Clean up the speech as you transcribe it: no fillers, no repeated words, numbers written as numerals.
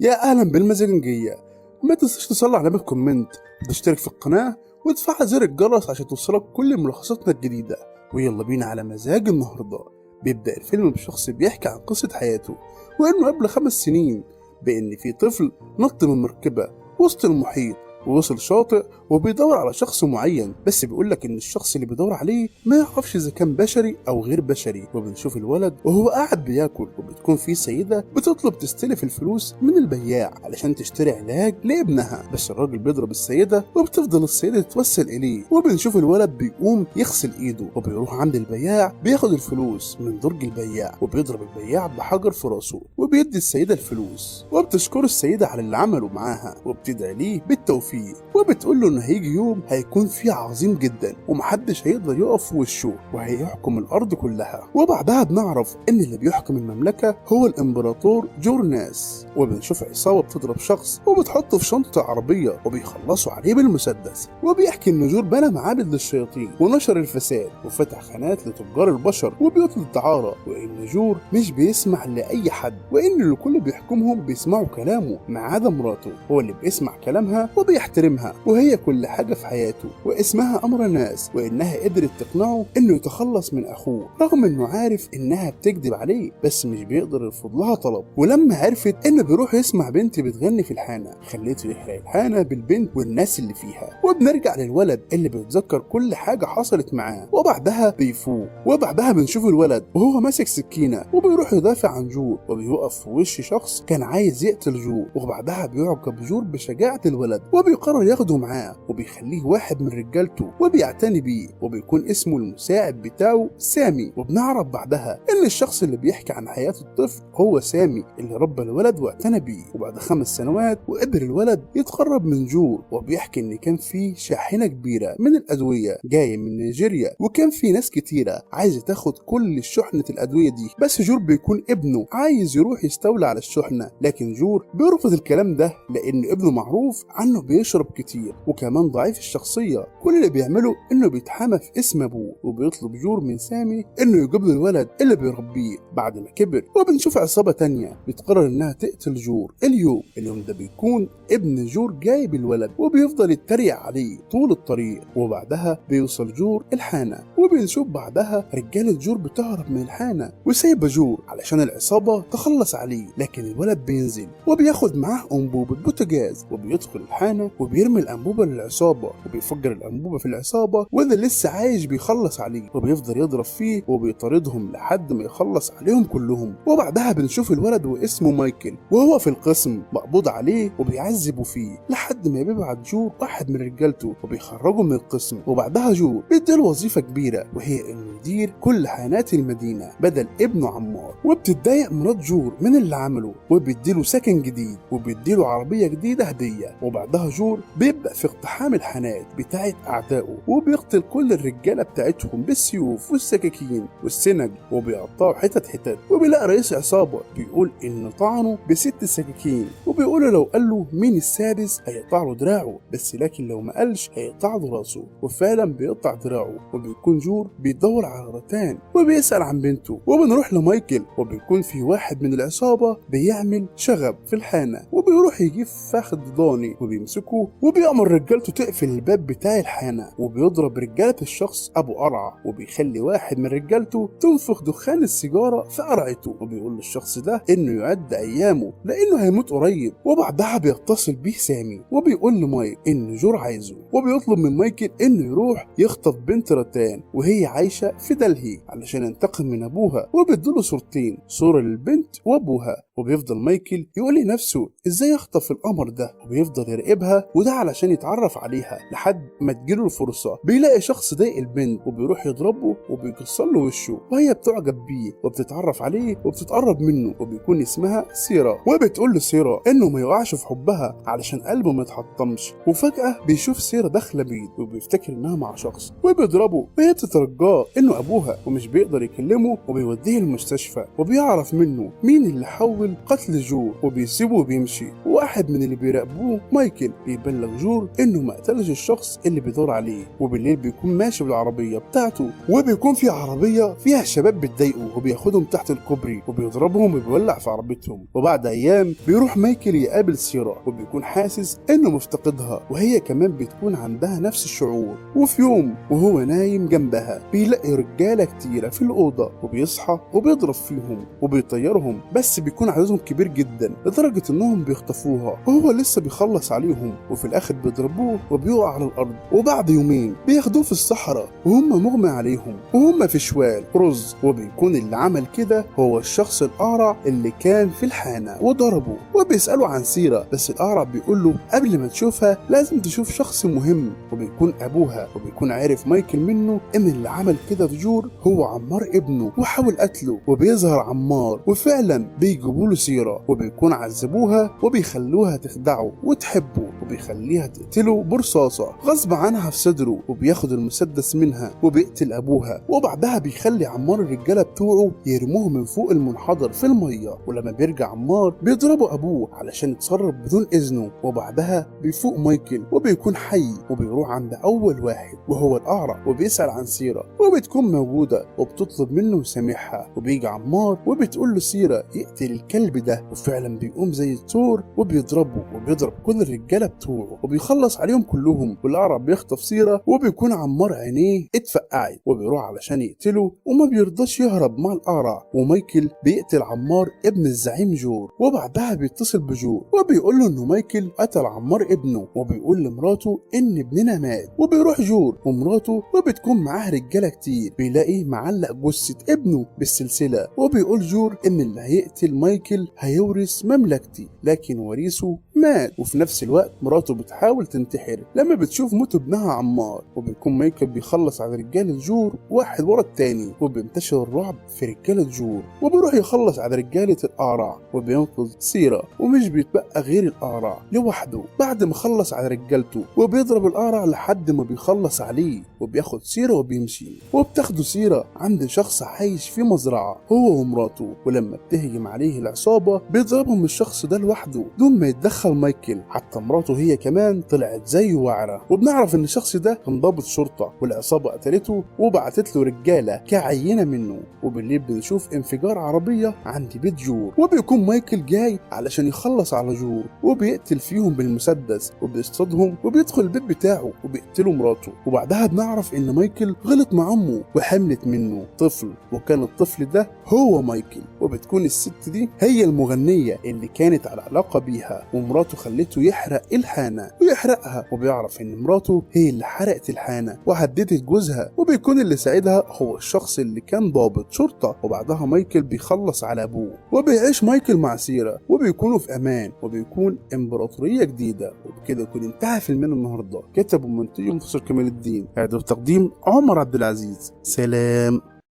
يا أهلا بالمزاجنجية. ما تنساش تصلي علامة كومنت وتشترك في القناة وتفعل زر الجرس عشان توصلك كل ملخصاتنا الجديدة. ويلا بينا على مزاج النهاردة. بيبدأ الفيلم بشخص بيحكي عن قصة حياته، وإنه قبل 5 سنين بإن في طفل نط من مركبة وسط المحيط ووصل شاطئ وبيدور على شخص معين، بس بيقولك ان الشخص اللي بيدور عليه ما يعرفش اذا كان بشري او غير بشري. وبنشوف الولد وهو قاعد بياكل، وبتكون في سيدة بتطلب تستلف الفلوس من البياع علشان تشتري علاج لابنها، بس الراجل بيضرب السيدة وبتفضل السيدة تتوسل اليه. وبنشوف الولد بيقوم يغسل ايده وبيروح عند البياع بياخد الفلوس من درج البياع، وبيضرب البياع بحجر في راسه وبيدي السيدة الفلوس، وبتشكر السيدة على اللي عمله معاها وبتدعي ليه بالتوفيق، وبتقول له ان هيجي يوم هيكون فيه عظيم جدا ومحدش هيقدر يقف في وشه وهيحكم الارض كلها. وبعدها بنعرف ان اللي بيحكم المملكه هو الامبراطور جورناس، وبنشوف عصابه بتضرب شخص وبتحطه في شنطه عربيه وبيخلصوا عليه بالمسدس. وبيحكي ان جور بنى معابد للشياطين ونشر الفساد وفتح خانات لتجار البشر وبيوت للدعاره، وان جور مش بيسمع لاي حد، وان اللي كل بيحكمهم بيسمعوا كلامه ما عدا مراته، هو اللي بيسمع كلامها وبيحترمها وهي كل حاجة في حياته، واسمها أمر ناس، وإنها قدرت تقنعه إنه يتخلص من أخوه رغم إنه عارف إنها بتكذب عليه، بس مش بيقدر يرفض لها طلب. ولما عرفت إنه بيروح يسمع بنت بتغني في الحانة خليته يحرق الحانة بالبنت والناس اللي فيها. وبنرجع للولد اللي بيتذكر كل حاجة حصلت معاه وبعدها بيفوق. وبعدها بنشوف الولد وهو ماسك سكينة وبيروح يدافع عن جور، وبيوقف في وش شخص كان عايز يقتل جور، وبعدها بيعجب جور بشجاعة الولد وبيقرر ياخده معاه وبيخليه واحد من رجالته وبيعتني بيه، وبيكون اسمه المساعد بتاعه سامي. وبنعرف بعدها ان الشخص اللي بيحكي عن حياة الطفل هو سامي اللي ربى الولد واعتنى بيه. وبعد 5 سنوات وقدر الولد يتقرب من جور، وبيحكي ان كان في شاحنة كبيرة من الادوية جاية من نيجيريا، وكان في ناس كتيرة عايزة تاخد كل شحنة الادوية دي، بس جور بيكون ابنه عايز يروح يستولى على الشحنة، لكن جور بيرفض الكلام ده لان ابنه معروف عنه بيشرب كتير وكمان ضعيف الشخصية. كل اللي بيعمله انه بيتحامى في اسم ابوه، وبيطلب جور من سامي انه يجيب له الولد اللي بيربيه بعد ما كبر. وبنشوف عصابة تانية بتقرر انها تقتل جور. اليوم ده بيكون ابن جور جايب الولد وبيفضل يتريق عليه طول الطريق، وبعدها بيوصل جور الحانة، وبنشوف بعدها رجالة جور بتهرب من الحانة وسايبة جور علشان العصابة تخلص عليه، لكن الولد بينزل وبياخد معاه انبوبة بوتاجاز وبيدخل الحانة وبيرمي الانبوبة للعصابة وبيفجر الانبوبة في العصابة، وده لسه عايش بيخلص عليه وبيفضل يضرب فيه وبيطاردهم لحد ما يخلص عليهم كلهم. وبعدها بنشوف الولد واسمه مايكل وهو في القسم مقبوض عليه وبيعذبوا فيه لحد ما بيبعت جور واحد من رجالته وبيخرجه من القسم. وبعدها جور بيديله وظيفة كبيرة وهي انه يدير كل حانات المدينة بدل ابنه عمار، وبتتضايق مرات جور من اللي عمله وبيديله سكن جديد وبيديله عربية جديدة هدية. وبعدها جور بيبدأ في اقتحام الحانات بتاعت أعدائه وبيقتل كل الرجالة بتاعتهم بالسيوف والسكاكين والسنج وبيقطعوا حتت، وبيلاقي رئيس عصابة بيقول إنه طعنه ب6 سكاكين، وبيقول لو قال له مين السادس هيقطع له دراعه، بس لكن لو ما قالش هيقطع له راسه، وفعلا بيقطع دراعه. وبيكون جور بيدور على رتان وبيسأل عن بنته. وبنروح لمايكل وبيكون في واحد من العصابة بيعمل شغب في الحانة وبيروح يجيب فخذ ضاني وبيمسكه وبيأمر رجالته تقفل الباب بتاع الحانة، وبيضرب رجالة الشخص أبو قرعة وبيخلي واحد من رجالته تنفخ دخان السيجارة في قرعته، وبيقول للشخص ده إنه يعد أيامه لأنه هيموت قريب. وبعدها بيتصل بيه سامي وبيقول لمايك إن جور عايزه، وبيطلب من مايكل إنه يروح يخطف بنت رتان وهي عايشة في دلهي علشان ينتقم من أبوها، وبيديله صورتين، صورة للبنت وأبوها. وبيفضل مايكل يقول لنفسه إزاي يخطف القمر ده، وبيفضل يراقبها وده علشان يتعرف عليها لحد ما تجيله الفرصة. بيلاقي شخص ضايق البنت وبيروح يضربه وبيكسر له وشه، وهي بتعجب بيه وبتتعرف عليه وبتتقرب منه، وبيكون اسمها سيرا، وبتقول لسيرا انه ما يقعش في حبها علشان قلبه ما يتحطمش. وفجأة بيشوف سيرا داخله بيت وبيفتكر انها مع شخص وبيضربه، وهي بتترجاه انه ابوها ومش بيقدر يكلمه وبيوديه المستشفى، وبيعرف منه مين اللي حول مقابل قتل جور وبيسيبه وبيمشي. واحد من اللي بيراقبوه مايكل بيبلغ جور انه ما قتلش الشخص اللي بيدور عليه. وبالليل بيكون ماشي بالعربيه بتاعته وبيكون في عربيه فيها شباب بتضايقه وبياخدهم تحت الكوبري وبيضربهم وبيولع في عربيتهم. وبعد ايام بيروح مايكل يقابل سيرا وبيكون حاسس انه مفتقدها وهي كمان بتكون عندها نفس الشعور. وفي يوم وهو نايم جنبها بيلاقي رجاله كتيره في الاوضه وبيصحى وبيضرب فيهم وبيطيرهم، بس بيكون عددهم كبير جدا لدرجه انهم بيخطفوها وهو لسه بيخلص عليهم، وفي الاخر بيضربوه وبيقع على الارض. وبعد يومين بياخدوه في الصحراء وهم مغمى عليهم وهم في شوال رز، وبيكون اللي عمل كده هو الشخص الاقرع اللي كان في الحانه وضربه. وبيسالوا عن سيرة بس الاقرع بيقول له قبل ما تشوفها لازم تشوف شخص مهم، وبيكون ابوها. وبيكون عارف مايكل منه ان اللي عمل كده في جور هو عمار ابنه وحاول قتله. وبيظهر عمار وفعلا بيجيبوا له سيرة وبيكون عذبوها وبيخلوها تخدعه وتحبه وبيخليها تقتله برصاصة غصب عنها في صدره، وبياخد المسدس منها وبيقتل ابوها. وبعدها بيخلي عمار الرجاله بتوعه يرموه من فوق المنحدر في الميه، ولما بيرجع عمار بيضربوا ابوه علشان يتصرف بدون اذنه. وبعدها بيفوق مايكل وبيكون حي وبيروح عند اول واحد وهو الاقرع وبيسال عن سيرة وبتكون موجوده وبتطلب منه يسامحها. وبيجي عمار وبتقول له سيرة يقتل الكلب ده، وفعلا بيقوم زي الثور وبيضربه وبيضرب كل الرجاله بتوعه وبيخلص عليهم كلهم. والاقرع بيخطف سيرة وبيكون عمار عينيه اتفقعت وبيروح علشان يقتله وما بيرضاش يهرب مع الاقرع. ومايكل بيقتل عمار ابن الزعيم جور، وبعدها بيتصل بجور وبيقول له انه مايكل قتل عمار ابنه، وبيقول لمراته ان ابننا مات. وبيروح جور ومراته وبتكون معاه رجاله كتير بيلاقي معلق جثه ابنه بالسلسله، وبيقول جور ان اللي هيقتل مايكل هيورث مملكتي، لكن وريثه مات. وفي نفس الوقت مراته بتحاول تنتحر لما بتشوف موت ابنها عمار. وبيكون مايكل بيخلص على رجاله جور واحد ورا التاني وبينتشر الرعب في رجاله جور، وبيروح يخلص على رجاله الاقرع وبينقذ سيرة ومش بيتبقى غير الاقرع لوحده بعد ما خلص على رجالته. وبيضرب الاقرع لحد ما بيخلص عليه وبياخد سيرة وبيمشي. وبتاخده سيرة عند شخص عايش في مزرعه هو ومراته، ولما بتهجم عليه العصابه بيضربهم الشخص ده لوحده دون ما يتدخل مايكل. حتى مراته هي كمان طلعت زيه واعره. وبنعرف ان الشخص ده كان ضابط شرطه والعصابه قتلته وبعتت له رجاله كعينه منه. وبالليل بنشوف انفجار عربيه عند بيت جور، وبيكون مايكل جاي علشان يخلص على جور وبيقتل فيهم بالمسدس وبيصطادهم وبيدخل البيت بتاعه وبيقتلوا مراته. وبعدها بنعرف ان مايكل غلط مع امه وحملت منه طفل، وكان الطفل ده هو مايكل. وبتكون الست دي هي المغنيه اللي كانت على علاقه بيها، ومراته خلته يحرق الحانه ويحرقها. وبيعرف ان مراته هي اللي حرقت الحانه وهددت جوزها، وبيكون اللي ساعدها هو الشخص اللي كان ضابط شرطه. وبعدها مايكل بيخلص على ابوه وبيعيش مايكل مع سيرة وبيكونوا في امان وبيكون امبراطوريه جديده. وبكده يكون انتهى فيلمنا النهارده. كتب ومنتج منتصر كمال الدين، اعداد تقديم عمر عبد العزيز. سلام.